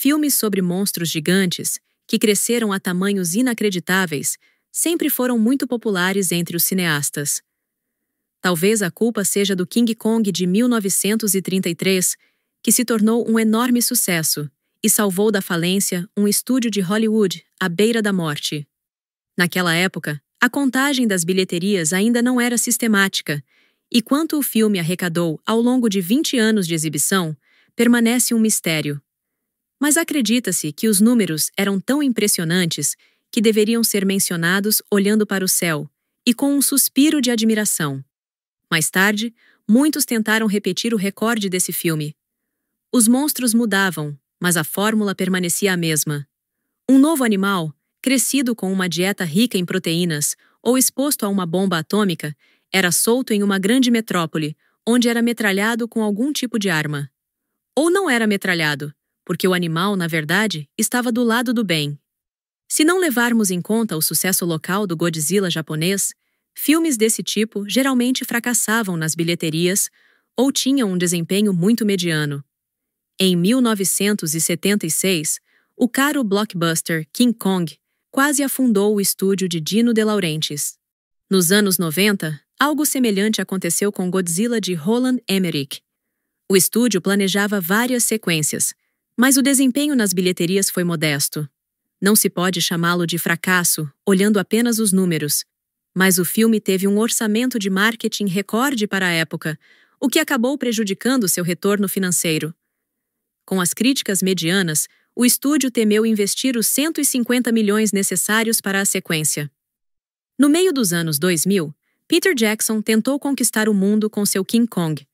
Filmes sobre monstros gigantes, que cresceram a tamanhos inacreditáveis, sempre foram muito populares entre os cineastas. Talvez a culpa seja do King Kong de 1933, que se tornou um enorme sucesso e salvou da falência um estúdio de Hollywood à beira da morte. Naquela época, a contagem das bilheterias ainda não era sistemática, e quanto o filme arrecadou ao longo de 20 anos de exibição, permanece um mistério. Mas acredita-se que os números eram tão impressionantes que deveriam ser mencionados olhando para o céu e com um suspiro de admiração. Mais tarde, muitos tentaram repetir o recorde desse filme. Os monstros mudavam, mas a fórmula permanecia a mesma. Um novo animal, crescido com uma dieta rica em proteínas ou exposto a uma bomba atômica, era solto em uma grande metrópole, onde era metralhado com algum tipo de arma. Ou não era metralhado, porque o animal, na verdade, estava do lado do bem. Se não levarmos em conta o sucesso local do Godzilla japonês, filmes desse tipo geralmente fracassavam nas bilheterias ou tinham um desempenho muito mediano. Em 1976, o caro blockbuster King Kong quase afundou o estúdio de Dino De Laurentiis. Nos anos 90, algo semelhante aconteceu com Godzilla de Roland Emmerich. O estúdio planejava várias sequências, mas o desempenho nas bilheterias foi modesto. Não se pode chamá-lo de fracasso, olhando apenas os números, mas o filme teve um orçamento de marketing recorde para a época, o que acabou prejudicando seu retorno financeiro. Com as críticas medianas, o estúdio temeu investir os 150 milhões necessários para a sequência. No meio dos anos 2000, Peter Jackson tentou conquistar o mundo com seu King Kong.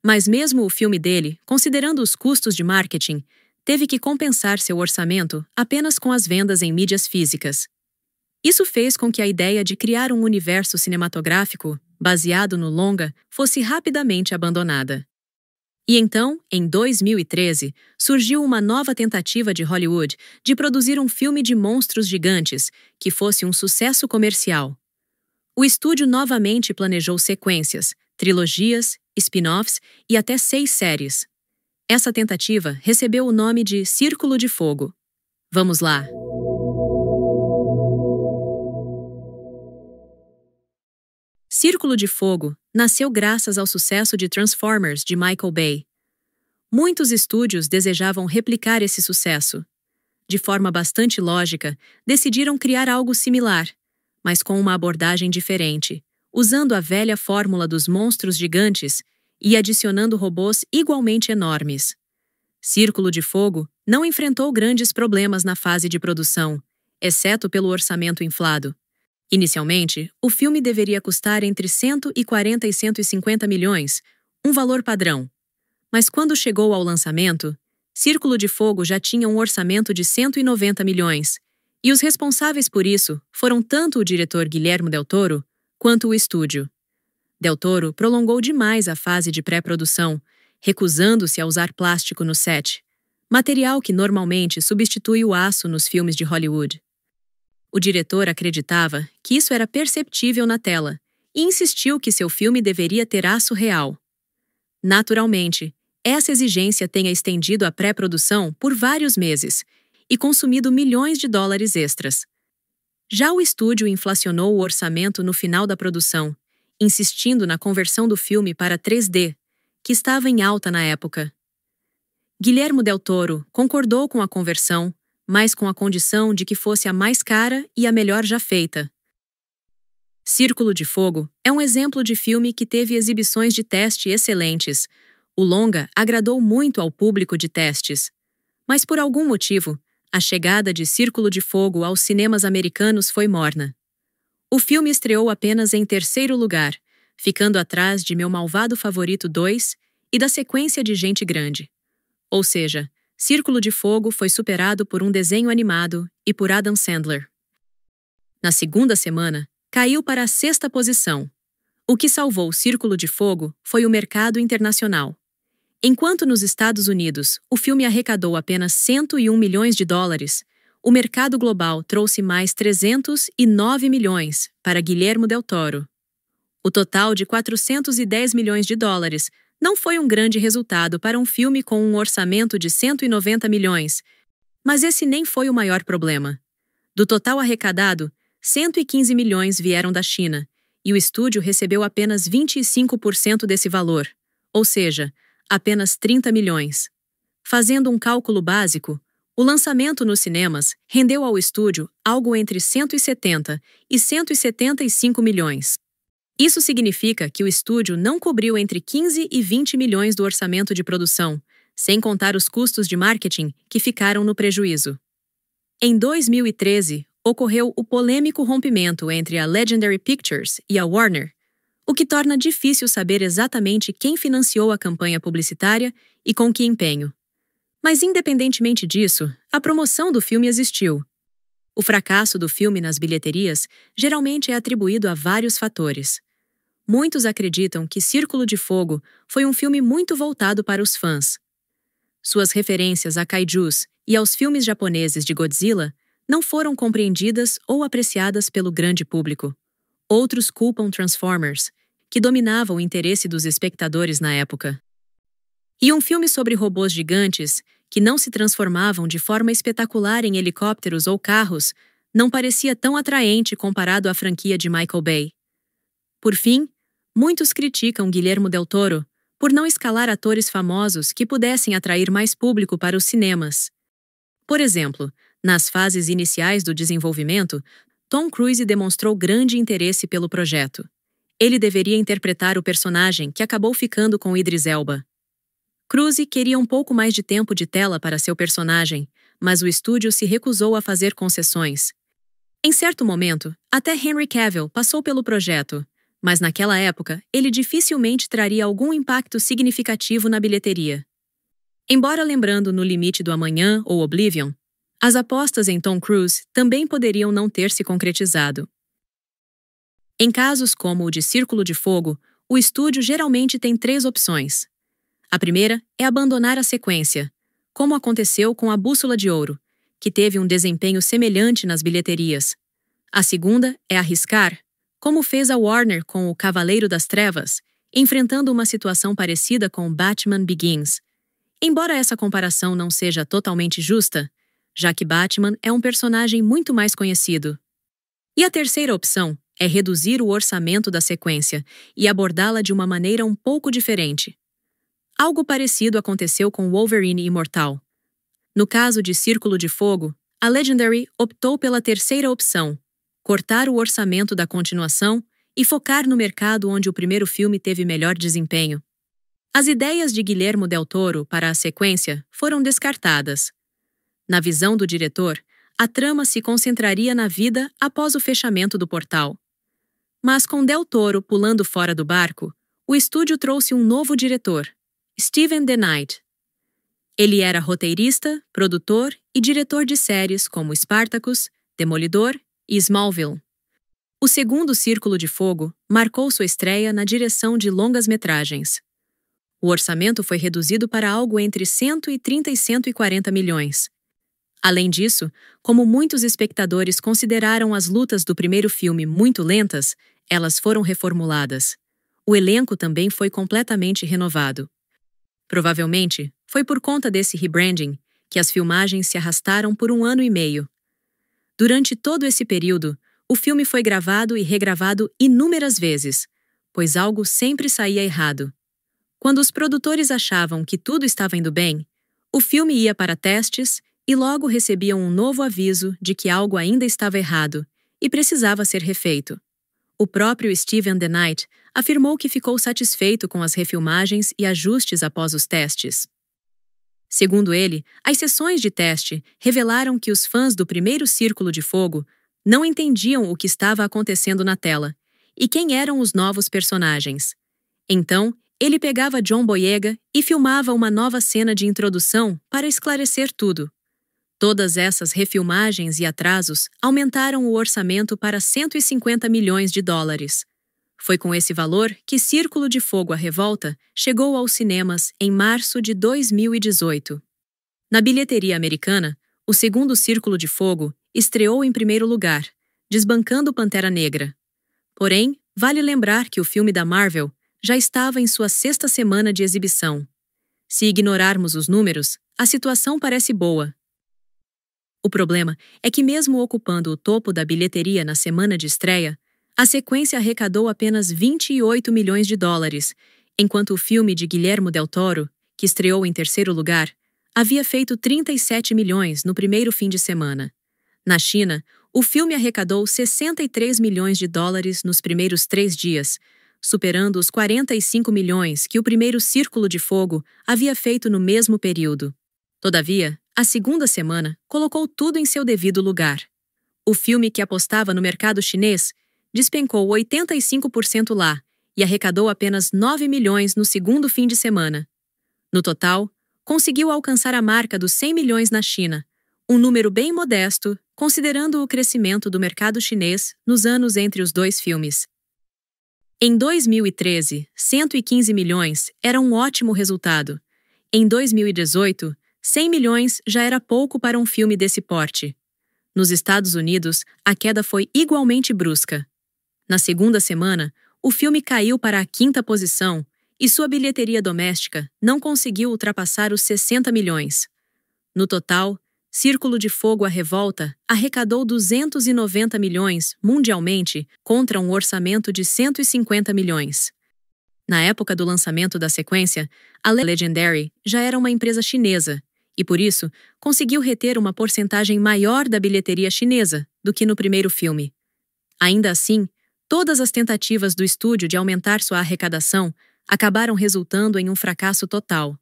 Mas mesmo o filme dele, considerando os custos de marketing, teve que compensar seu orçamento apenas com as vendas em mídias físicas. Isso fez com que a ideia de criar um universo cinematográfico, baseado no longa, fosse rapidamente abandonada. E então, em 2013, surgiu uma nova tentativa de Hollywood de produzir um filme de monstros gigantes que fosse um sucesso comercial. O estúdio novamente planejou sequências, trilogias, spin-offs e até 6 séries. Essa tentativa recebeu o nome de Círculo de Fogo. Vamos lá! Círculo de Fogo nasceu graças ao sucesso de Transformers de Michael Bay. Muitos estúdios desejavam replicar esse sucesso. De forma bastante lógica, decidiram criar algo similar, mas com uma abordagem diferente, usando a velha fórmula dos monstros gigantes e adicionando robôs igualmente enormes. Círculo de Fogo não enfrentou grandes problemas na fase de produção, exceto pelo orçamento inflado. Inicialmente, o filme deveria custar entre 140 e 150 milhões, um valor padrão. Mas quando chegou ao lançamento, Círculo de Fogo já tinha um orçamento de 190 milhões, e os responsáveis por isso foram tanto o diretor Guillermo del Toro quanto o estúdio. Del Toro prolongou demais a fase de pré-produção, recusando-se a usar plástico no set, material que normalmente substitui o aço nos filmes de Hollywood. O diretor acreditava que isso era perceptível na tela e insistiu que seu filme deveria ter aço real. Naturalmente, essa exigência tenha estendido a pré-produção por vários meses e consumido milhões de dólares extras. Já o estúdio inflacionou o orçamento no final da produção, insistindo na conversão do filme para 3D, que estava em alta na época. Guillermo del Toro concordou com a conversão, mas com a condição de que fosse a mais cara e a melhor já feita. Círculo de Fogo é um exemplo de filme que teve exibições de teste excelentes. O longa agradou muito ao público de testes. Mas por algum motivo, a chegada de Círculo de Fogo aos cinemas americanos foi morna. O filme estreou apenas em 3º lugar, ficando atrás de Meu Malvado Favorito 2 e da sequência de Gente Grande. Ou seja, Círculo de Fogo foi superado por um desenho animado e por Adam Sandler. Na segunda semana, caiu para a 6ª posição. O que salvou Círculo de Fogo foi o mercado internacional. Enquanto nos Estados Unidos o filme arrecadou apenas 101 milhões de dólares, o mercado global trouxe mais 309 milhões para Guillermo del Toro. O total de 410 milhões de dólares não foi um grande resultado para um filme com um orçamento de 190 milhões, Mas esse nem foi o maior problema. Do total arrecadado, 115 milhões vieram da China, e o estúdio recebeu apenas 25% desse valor, ou seja, apenas 30 milhões. Fazendo um cálculo básico, o lançamento nos cinemas rendeu ao estúdio algo entre 170 e 175 milhões. Isso significa que o estúdio não cobriu entre 15 e 20 milhões do orçamento de produção, sem contar os custos de marketing que ficaram no prejuízo. Em 2013, ocorreu o polêmico rompimento entre a Legendary Pictures e a Warner, o que torna difícil saber exatamente quem financiou a campanha publicitária e com que empenho. Mas, independentemente disso, a promoção do filme existiu. O fracasso do filme nas bilheterias geralmente é atribuído a vários fatores. Muitos acreditam que Círculo de Fogo foi um filme muito voltado para os fãs. Suas referências a kaijus e aos filmes japoneses de Godzilla não foram compreendidas ou apreciadas pelo grande público. Outros culpam Transformers, que dominava o interesse dos espectadores na época. E um filme sobre robôs gigantes, que não se transformavam de forma espetacular em helicópteros ou carros, não parecia tão atraente comparado à franquia de Michael Bay. Por fim, muitos criticam Guillermo del Toro por não escalar atores famosos que pudessem atrair mais público para os cinemas. Por exemplo, nas fases iniciais do desenvolvimento, Tom Cruise demonstrou grande interesse pelo projeto. Ele deveria interpretar o personagem que acabou ficando com Idris Elba. Cruise queria um pouco mais de tempo de tela para seu personagem, mas o estúdio se recusou a fazer concessões. Em certo momento, até Henry Cavill passou pelo projeto, mas naquela época ele dificilmente traria algum impacto significativo na bilheteria. Embora lembrando No Limite do Amanhã ou Oblivion, as apostas em Tom Cruise também poderiam não ter se concretizado. Em casos como o de Círculo de Fogo, o estúdio geralmente tem 3 opções. A primeira é abandonar a sequência, como aconteceu com A Bússola de Ouro, que teve um desempenho semelhante nas bilheterias. A segunda é arriscar, como fez a Warner com O Cavaleiro das Trevas, enfrentando uma situação parecida com Batman Begins. Embora essa comparação não seja totalmente justa, já que Batman é um personagem muito mais conhecido. E a terceira opção é reduzir o orçamento da sequência e abordá-la de uma maneira um pouco diferente. Algo parecido aconteceu com Wolverine Imortal. No caso de Círculo de Fogo, a Legendary optou pela terceira opção, cortar o orçamento da continuação e focar no mercado onde o primeiro filme teve melhor desempenho. As ideias de Guillermo del Toro para a sequência foram descartadas. Na visão do diretor, a trama se concentraria na vida após o fechamento do portal. Mas com del Toro pulando fora do barco, o estúdio trouxe um novo diretor, Steven DeKnight. Ele era roteirista, produtor e diretor de séries como Spartacus, Demolidor e Smallville. O segundo Círculo de Fogo marcou sua estreia na direção de longas-metragens. O orçamento foi reduzido para algo entre 130 e 140 milhões. Além disso, como muitos espectadores consideraram as lutas do primeiro filme muito lentas, elas foram reformuladas. O elenco também foi completamente renovado. Provavelmente, foi por conta desse rebranding que as filmagens se arrastaram por 1 ano e meio. Durante todo esse período, o filme foi gravado e regravado inúmeras vezes, pois algo sempre saía errado. Quando os produtores achavam que tudo estava indo bem, o filme ia para testes e logo recebiam um novo aviso de que algo ainda estava errado e precisava ser refeito. O próprio Steven DeKnight afirmou que ficou satisfeito com as refilmagens e ajustes após os testes. Segundo ele, as sessões de teste revelaram que os fãs do primeiro Círculo de Fogo não entendiam o que estava acontecendo na tela e quem eram os novos personagens. Então, ele pegava John Boyega e filmava uma nova cena de introdução para esclarecer tudo. Todas essas refilmagens e atrasos aumentaram o orçamento para 150 milhões de dólares. Foi com esse valor que Círculo de Fogo: A Revolta chegou aos cinemas em março de 2018. Na bilheteria americana, o segundo Círculo de Fogo estreou em primeiro lugar, desbancando Pantera Negra. Porém, vale lembrar que o filme da Marvel já estava em sua 6ª semana de exibição. Se ignorarmos os números, a situação parece boa. O problema é que, mesmo ocupando o topo da bilheteria na semana de estreia, a sequência arrecadou apenas 28 milhões de dólares, enquanto o filme de Guillermo del Toro, que estreou em terceiro lugar, havia feito 37 milhões no primeiro fim de semana. Na China, o filme arrecadou 63 milhões de dólares nos primeiros 3 dias, superando os 45 milhões que o primeiro Círculo de Fogo havia feito no mesmo período. Todavia, a segunda semana colocou tudo em seu devido lugar. O filme, que apostava no mercado chinês, despencou 85% lá e arrecadou apenas 9 milhões no segundo fim de semana. No total, conseguiu alcançar a marca dos 100 milhões na China, um número bem modesto, considerando o crescimento do mercado chinês nos anos entre os dois filmes. Em 2013, 115 milhões era um ótimo resultado. Em 2018, 100 milhões já era pouco para um filme desse porte. Nos Estados Unidos, a queda foi igualmente brusca. Na segunda semana, o filme caiu para a 5ª posição e sua bilheteria doméstica não conseguiu ultrapassar os 60 milhões. No total, Círculo de Fogo: A Revolta arrecadou 290 milhões mundialmente contra um orçamento de 150 milhões. Na época do lançamento da sequência, a Legendary já era uma empresa chinesa e, por isso, conseguiu reter uma porcentagem maior da bilheteria chinesa do que no primeiro filme. Ainda assim, todas as tentativas do estúdio de aumentar sua arrecadação acabaram resultando em um fracasso total,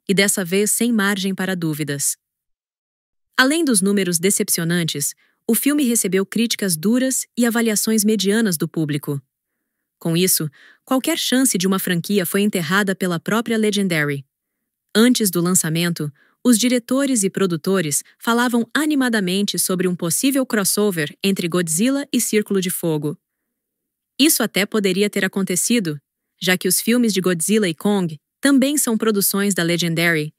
e dessa vez sem margem para dúvidas. Além dos números decepcionantes, o filme recebeu críticas duras e avaliações medianas do público. Com isso, qualquer chance de uma franquia foi enterrada pela própria Legendary. Antes do lançamento, os diretores e produtores falavam animadamente sobre um possível crossover entre Godzilla e Círculo de Fogo. Isso até poderia ter acontecido, já que os filmes de Godzilla e Kong também são produções da Legendary.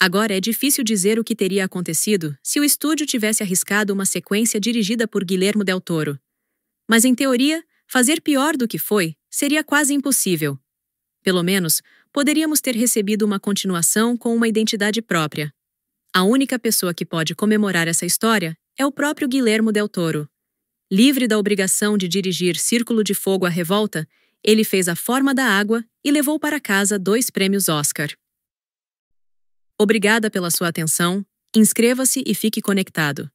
Agora é difícil dizer o que teria acontecido se o estúdio tivesse arriscado uma sequência dirigida por Guillermo del Toro. Mas, em teoria, fazer pior do que foi seria quase impossível. Pelo menos, poderíamos ter recebido uma continuação com uma identidade própria. A única pessoa que pode comemorar essa história é o próprio Guillermo del Toro. Livre da obrigação de dirigir Círculo de Fogo: A Revolta, ele fez A Forma da Água e levou para casa 2 prêmios Oscar. Obrigada pela sua atenção, inscreva-se e fique conectado.